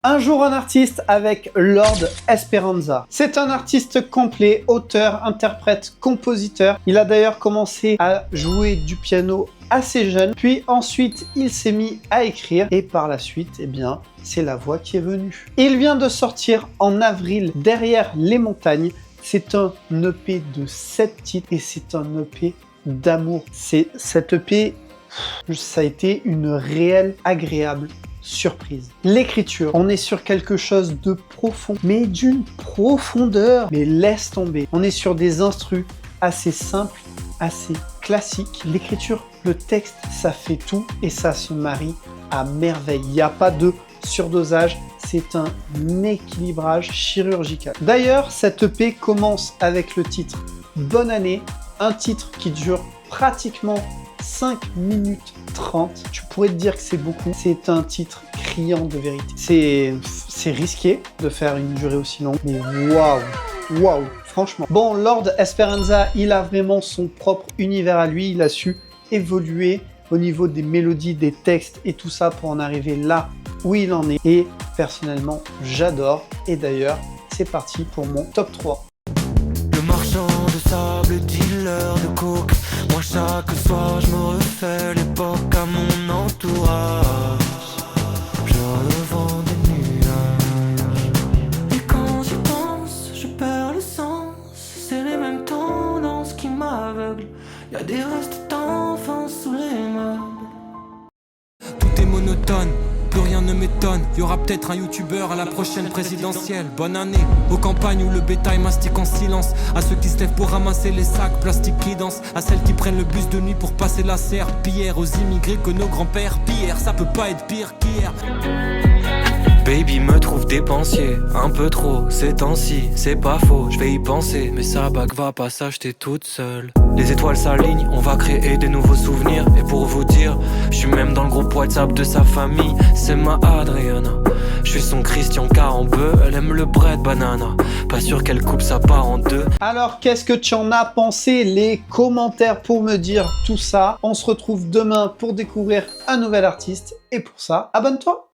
Un jour un artiste avec Lord Esperanza. C'est un artiste complet, auteur, interprète, compositeur. Il a d'ailleurs commencé à jouer du piano assez jeune, puis ensuite il s'est mis à écrire et par la suite, eh bien, c'est la voix qui est venue. Il vient de sortir en avril Derrière les montagnes. C'est un EP de 7 titres et c'est un EP d'amour. Cet EP, ça a été une réelle agréable surprise. L'écriture, on est sur quelque chose de profond, mais d'une profondeur. Mais laisse tomber. On est sur des instrus assez simples, assez classiques. L'écriture, le texte, ça fait tout et ça se marie à merveille. Il n'y a pas de surdosage, c'est un équilibrage chirurgical. D'ailleurs, cette EP commence avec le titre Bonne année, un titre qui dure pratiquement 5 minutes 30. Tu pourrais te dire que c'est beaucoup. C'est un titre criant de vérité. C'est risqué de faire une durée aussi longue, mais waouh, franchement. Bon, Lord Esperanza, il a vraiment son propre univers à lui. Il a su évoluer au niveau des mélodies, des textes et tout ça pour en arriver là où il en est. Et personnellement, j'adore. Et d'ailleurs, c'est parti pour mon top 3. Le marchand de sable, dealer de coke. Moi chaque soir je me refais l'époque à mon entourage. Je revends des nuages. Et quand j'y pense, je perds le sens. C'est les mêmes tendances qui m'aveuglent. Y'a des restes d'enfance sous les meubles. Tout est monotone, plus rien ne m'étonne. Y'aura peut-être un youtubeur à la prochaine présidentielle. Bonne année aux campagnes où le bétail mastique en silence. À ceux qui se lèvent pour ramasser les sacs plastiques qui dansent. À celles qui prennent le bus de nuit pour passer la serpillière. Aux immigrés que nos grands-pères pillèrent. Ça peut pas être pire qu'hier. Baby me trouve dépensier, un peu trop, ces temps-ci, c'est pas faux, je vais y penser. Mais sa bague va pas s'acheter toute seule. Les étoiles s'alignent, on va créer des nouveaux souvenirs. Et pour vous dire, je suis même dans le groupe WhatsApp de sa famille. C'est ma Adriana, je suis son Christian car en bœuf. Elle aime le bread banana, pas sûr qu'elle coupe sa part en deux. Alors, qu'est-ce que tu en as pensé? Les commentaires pour me dire tout ça. On se retrouve demain pour découvrir un nouvel artiste. Et pour ça, abonne-toi!